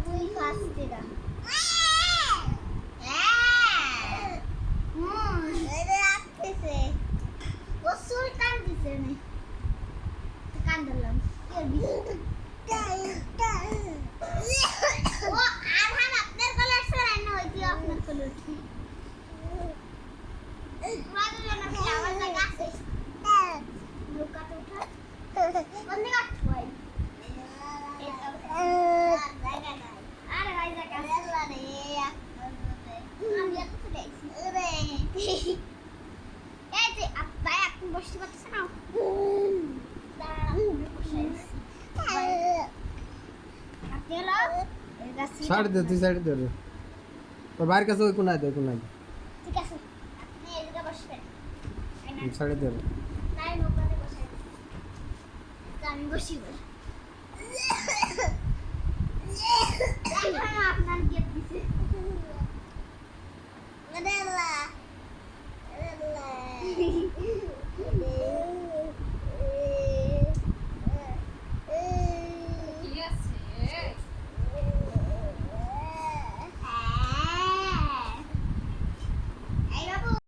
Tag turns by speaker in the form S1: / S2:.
S1: তুই ফার্স্ট এটা ও সুলতান দিছে না কান ধরলাম ও আরহান আপনার কলার সরাই না হইতি আপনার কলার তোমাদের জন্য কি আওয়াজ লাগাছে লুকাতে উঠা বন্ধ কর ভাই আরে ভাই জায়গা আল্লাহ রে আমি এত দেখছি রে এই যে ভাই আপনি বসতে পারতেছেন না
S2: ছাড় দে তুই ছাড় দে তোর বাইরের কাছে ওই কোনায় দে কোনায়
S1: ঠিক আছে আপনি এই জায়গায় বসবেন
S2: ছাড়ে দে
S1: নাই নৌকাতে বসাই আমি বসিব আপনার গেট দিছে